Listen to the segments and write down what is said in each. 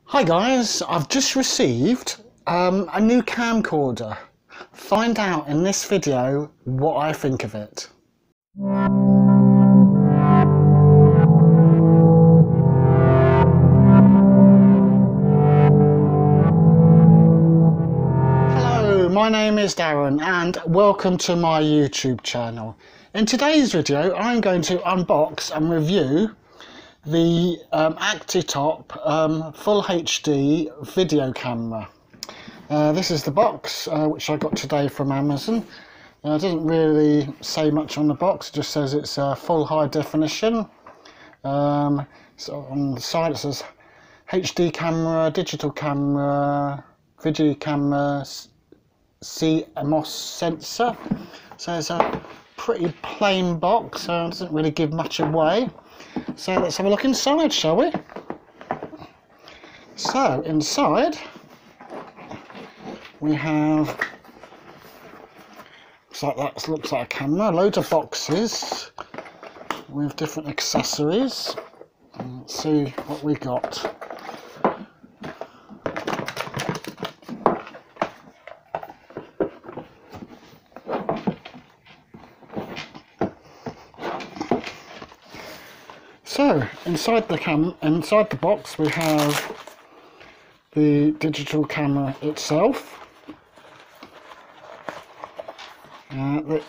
Hi guys, I've just received a new camcorder. Find out in this video what I think of it. Hello, my name is Darren and welcome to my YouTube channel. In today's video I'm going to unbox and review the Actitop Full HD video camera. This is the box which I got today from Amazon. It doesn't really say much on the box, it just says it's full high definition. So on the side it says HD camera, digital camera, video camera, CMOS sensor. So it's a pretty plain box, so it doesn't really give much away. So let's have a look inside, shall we? So inside we have, looks like a camera, loads of boxes with different accessories. Let's see what we got. So inside the box we have the digital camera itself. It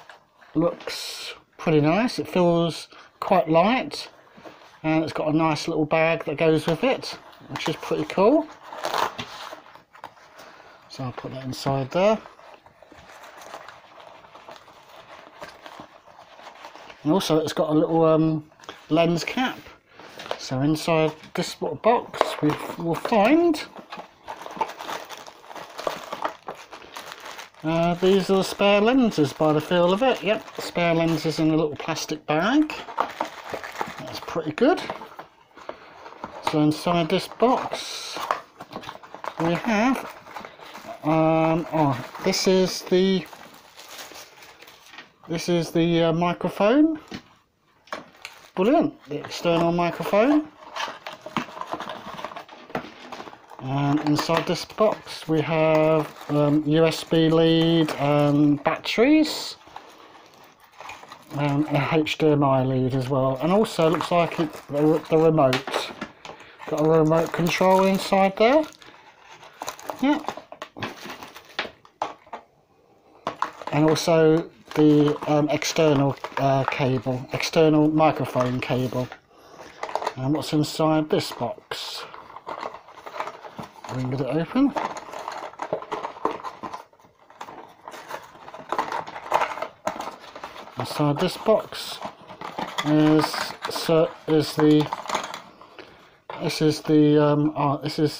looks pretty nice. It feels quite light, and it's got a nice little bag that goes with it, which is pretty cool. So I'll put that inside there. And also it's got a little lens cap. So inside this little box we will find these are the spare lenses by the feel of it. Yep, spare lenses in a little plastic bag. That's pretty good. So inside this box we have this is the microphone. Brilliant, the external microphone. And inside this box we have USB lead and batteries, and a HDMI lead as well, and also looks like the remote. Got a remote control inside there. Yeah. And also the external external microphone cable. And what's inside this box? We can get it open. Inside this box is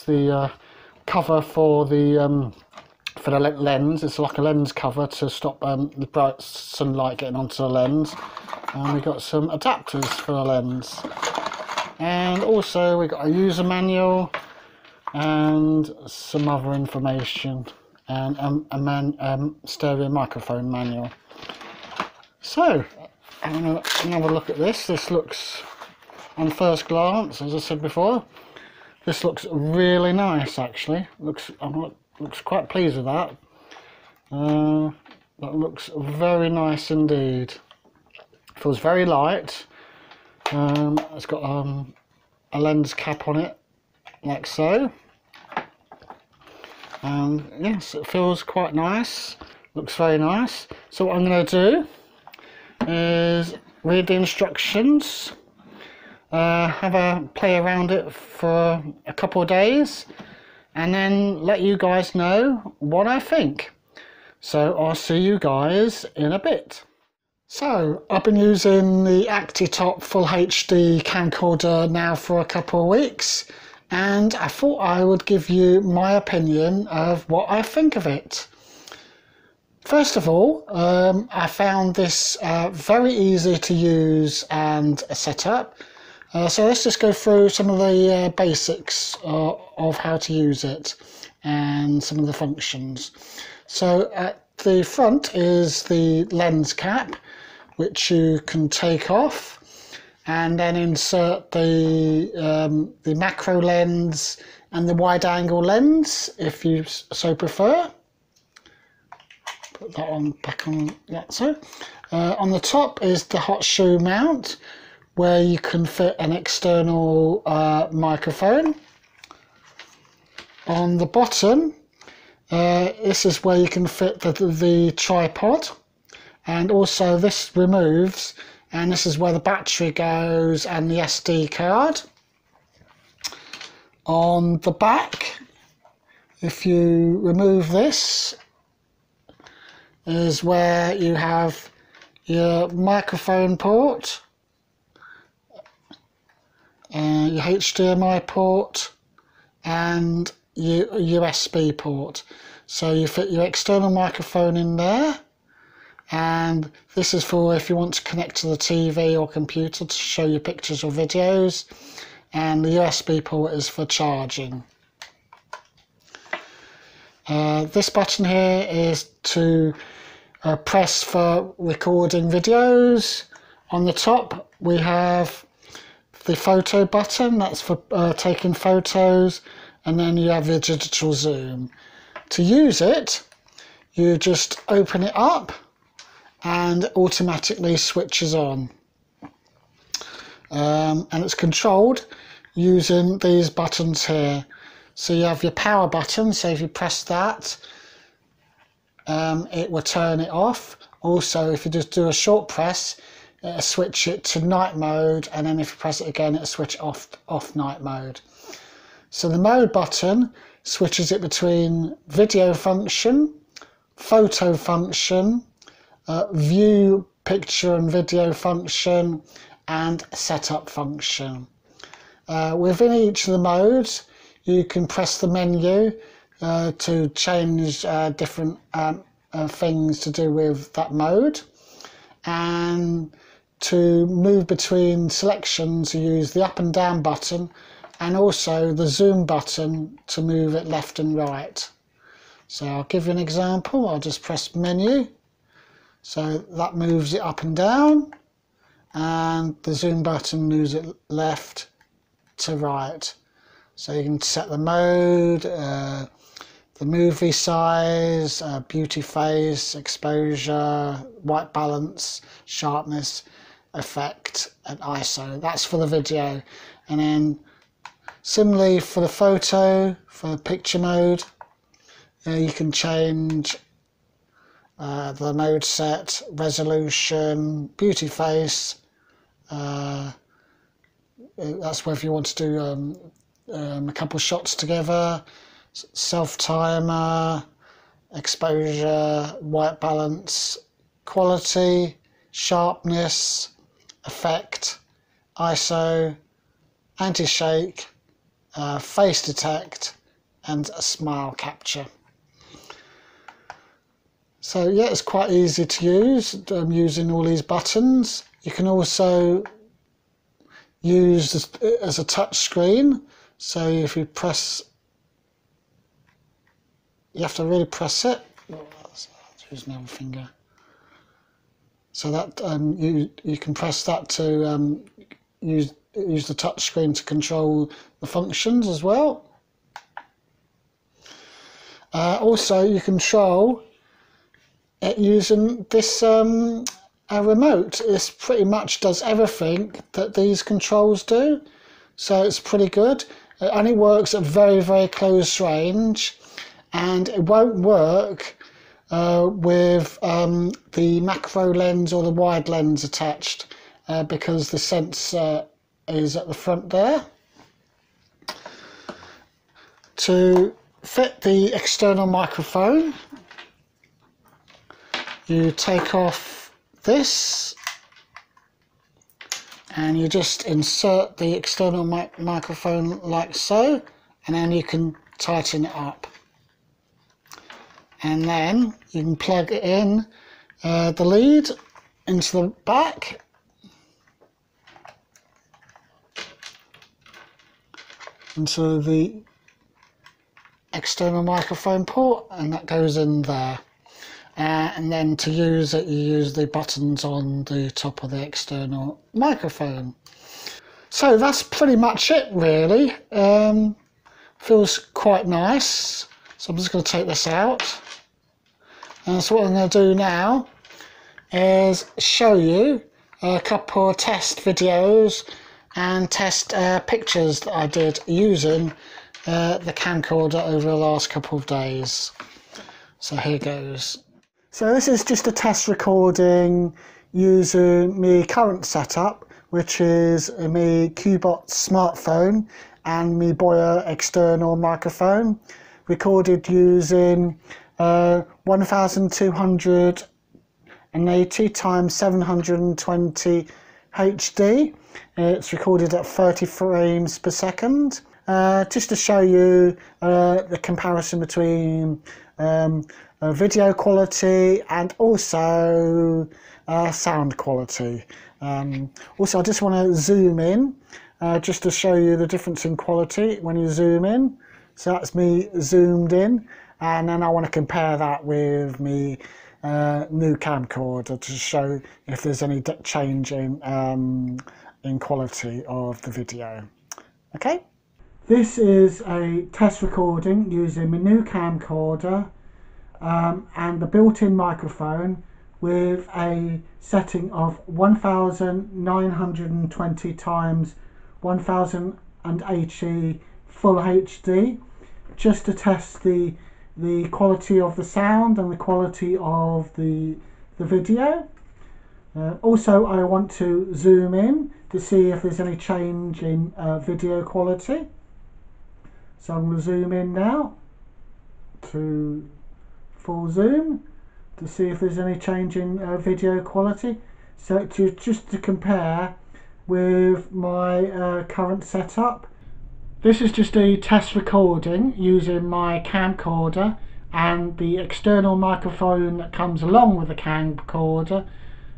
the cover for the lens. It's like a lens cover to stop the bright sunlight getting onto the lens, and we got some adapters for the lens, and also we got a user manual and some other information, and a stereo microphone manual. So I'm going to have a look at this. This looks, on first glance, as I said before, this looks really nice actually. Looks quite pleased with that. That looks very nice indeed. Feels very light. It's got a lens cap on it, like so. And yes, it feels quite nice. Looks very nice. So what I'm going to do is read the instructions, have a play around it for a couple of days, and then let you guys know what I think. So I'll see you guys in a bit. So I've been using the Actitop Full HD Camcorder now for a couple of weeks, and I thought I would give you my opinion of what I think of it. First of all, I found this very easy to use and set up. So let's just go through some of the basics of how to use it and some of the functions. So at the front is the lens cap, which you can take off and then insert the macro lens and the wide angle lens if you so prefer. Put that one back on like so. On the top is the hot shoe mount where you can fit an external microphone. On the bottom, this is where you can fit the tripod, and also this removes, and this is where the battery goes and the SD card. On the back, if you remove this, is where you have your microphone port, your HDMI port, and your USB port. So you fit your external microphone in there, and this is for if you want to connect to the TV or computer to show you pictures or videos, and the USB port is for charging. This button here is to press for recording videos. On the top we have the photo button, that's for taking photos, and then you have your digital zoom. To use it, you just open it up and it automatically switches on. And it's controlled using these buttons here. So you have your power button, so if you press that, it will turn it off. Also, if you just do a short press, it'll switch it to night mode, and then if you press it again, it'll switch off night mode. So the mode button switches it between video function, photo function, view picture and video function, and setup function. Within each of the modes, you can press the menu to change different things to do with that mode, and to move between selections you use the up and down button, and also the zoom button to move it left and right. So I'll give you an example. I'll just press menu, so that moves it up and down, and the zoom button moves it left to right. So you can set the mode, the movie size, beauty face, exposure, white balance, sharpness, effect, and ISO. That's for the video. And then similarly for the photo, for the picture mode, you can change the mode set, resolution, beauty face. That's whether you want to do a couple shots together, self timer, exposure, white balance, quality, sharpness, effect, ISO, anti-shake, face detect, and a smile capture. So yeah, it's quite easy to use using all these buttons. You can also use this as a touch screen. So if you press, you have to really press it. Use my other finger. So that you can press that to use the touch screen to control the functions as well. Also, you control it using this remote. This pretty much does everything that these controls do, so it's pretty good. It only works at very, very close range, and it won't work with the macro lens or the wide lens attached because the sensor is at the front there. To fit the external microphone, you take off this and you just insert the external microphone like so, and then you can tighten it up. And then you can plug it in the lead into the back, into the external microphone port, and that goes in there. And then to use it, you use the buttons on the top of the external microphone. So that's pretty much it, really. feels quite nice. So I'm just going to take this out. And so what I'm going to do now is show you a couple of test videos and test pictures that I did using the camcorder over the last couple of days. So here goes. So this is just a test recording using my current setup, which is my Qbot smartphone and my Boya external microphone, recorded using 1280 times 720 HD. It's recorded at 30 frames per second. Just to show you the comparison between video quality and also sound quality. Also, I just want to zoom in just to show you the difference in quality when you zoom in. So that's me zoomed in, and then I want to compare that with me new camcorder to show if there's any change in quality of the video. Okay. This is a test recording using my new camcorder and the built-in microphone with a setting of 1920 times 1080 full HD, just to test the quality of the sound and the quality of the video. Also, I want to zoom in to see if there's any change in video quality. So I'm going to zoom in now to full zoom to see if there's any change in video quality. So just to compare with my current setup. This is just a test recording using my camcorder and the external microphone that comes along with the camcorder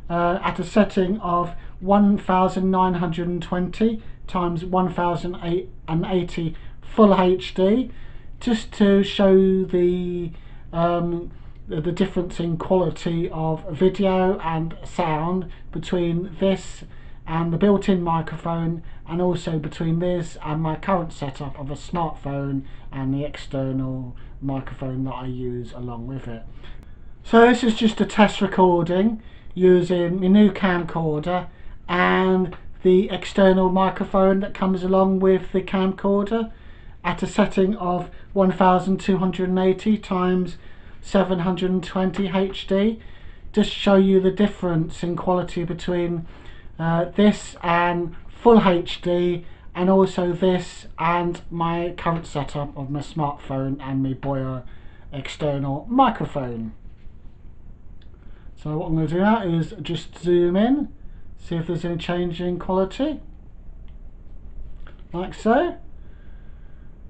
at a setting of 1920 times 1080 full HD, just to show the difference in quality of video and sound between this and the built-in microphone, and also between this and my current setup of a smartphone and the external microphone that I use along with it. So this is just a test recording using my new camcorder and the external microphone that comes along with the camcorder at a setting of 1280 times 720 HD, just show you the difference in quality between this and full HD, and also this and my current setup of my smartphone and my Boya external microphone. So what I'm going to do now is just zoom in, see if there's any change in quality, like so,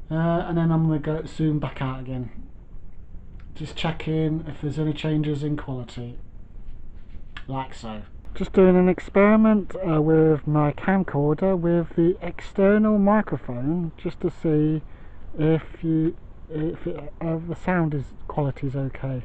and then I'm going to go zoom back out again, just checking if there's any changes in quality, like so. Just doing an experiment with my camcorder with the external microphone, just to see if the sound quality is okay.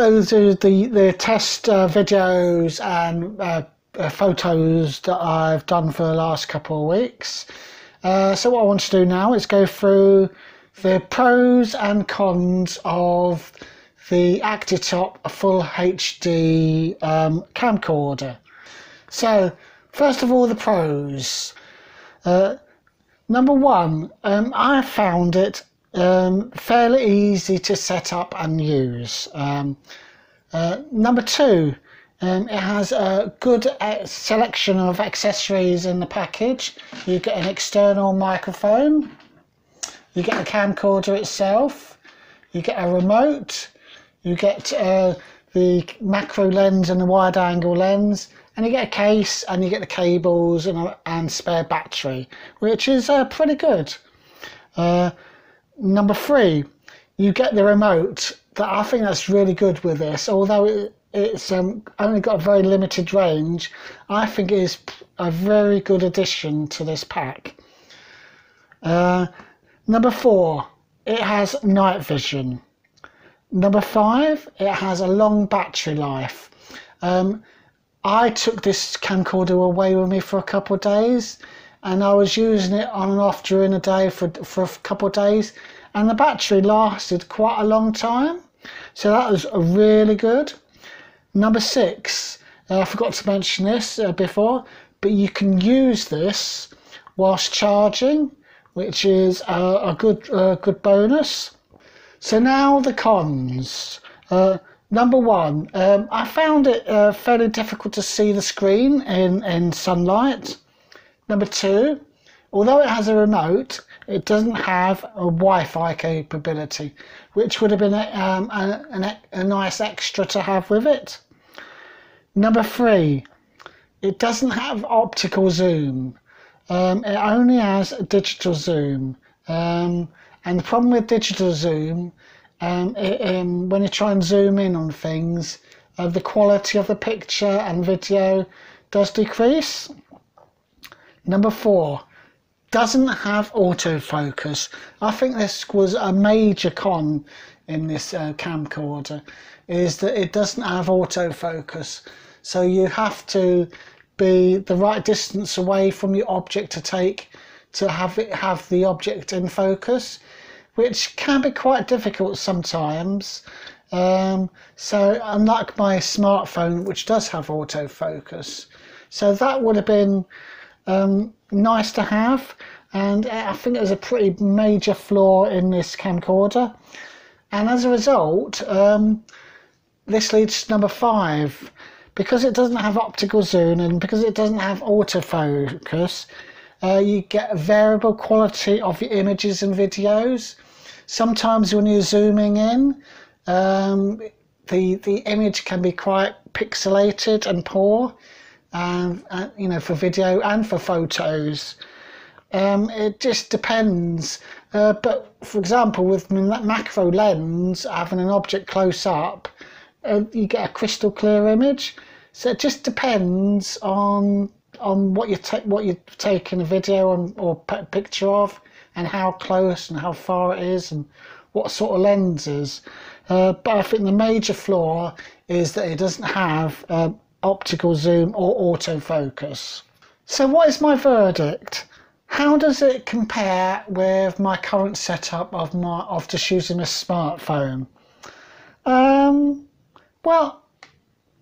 to do the test videos and photos that I've done for the last couple of weeks. So what I want to do now is go through the pros and cons of the Actitop Full HD camcorder. So first of all, the pros. Number one, I found it fairly easy to set up and use. Number two, it has a good selection of accessories in the package. You get an external microphone, you get a camcorder itself, you get a remote, you get the macro lens and the wide angle lens, and you get a case, and you get the cables and spare battery, which is pretty good. Number three, you get the remote. I think that's really good with this, although it's only got a very limited range. I think it is a very good addition to this pack. Number four, it has night vision. Number five, it has a long battery life. I took this camcorder away with me for a couple of days, and I was using it on and off during the day for a couple of days, and the battery lasted quite a long time, so that was really good. Number six, I forgot to mention this before, but you can use this whilst charging, which is a good bonus. So now the cons. Number one, I found it fairly difficult to see the screen in sunlight. Number two, although it has a remote, it doesn't have a Wi-Fi capability, which would have been a nice extra to have with it. Number three, it doesn't have optical zoom. It only has digital zoom. And the problem with digital zoom, when you try and zoom in on things, the quality of the picture and video does decrease. Number four, doesn't have autofocus. I think this was a major con in this camcorder, is that it doesn't have autofocus. So you have to be the right distance away from your object to have the object in focus, which can be quite difficult sometimes. So unlike my smartphone, which does have autofocus, so that would have been nice to have, and I think it was a pretty major flaw in this camcorder. And as a result, this leads to number five. Because it doesn't have optical zoom and because it doesn't have autofocus, you get a variable quality of your images and videos. Sometimes when you're zooming in, the image can be quite pixelated and poor, you know, for video and for photos. It just depends. But for example, with that macro lens, having an object close up, you get a crystal clear image. So it just depends on what you're taking a video or picture of, and how close and how far it is, and what sort of lenses. But I think the major flaw is that it doesn't have optical zoom or autofocus. So what is my verdict? How does it compare with my current setup of just using a smartphone? Well,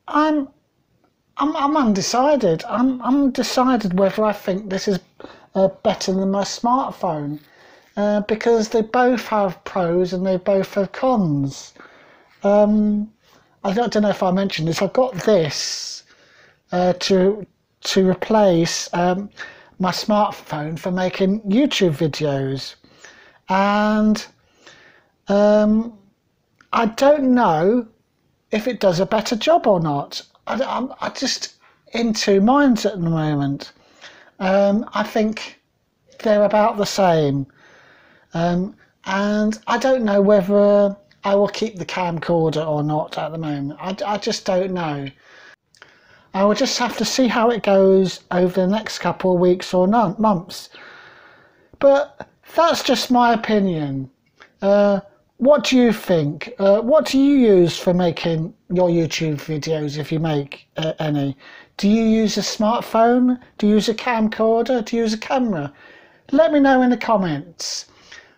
I'm undecided. I'm undecided whether I think this is better than my smartphone, because they both have pros and they both have cons. I don't know if I mentioned this. I got this to replace my smartphone for making YouTube videos, and I don't know if it does a better job or not. I'm just in two minds at the moment. I think they're about the same, and I don't know whether I will keep the camcorder or not at the moment. I just don't know. I will just have to see how it goes over the next couple of weeks or months. But that's just my opinion. What do you think? What do you use for making your YouTube videos, if you make any? Do you use a smartphone? Do you use a camcorder? Do you use a camera? Let me know in the comments.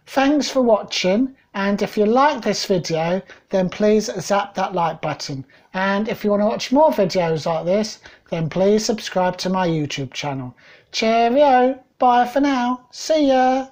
Thanks for watching, and if you like this video, then please zap that like button. And if you want to watch more videos like this, then please subscribe to my YouTube channel. Cheerio, bye for now, see ya!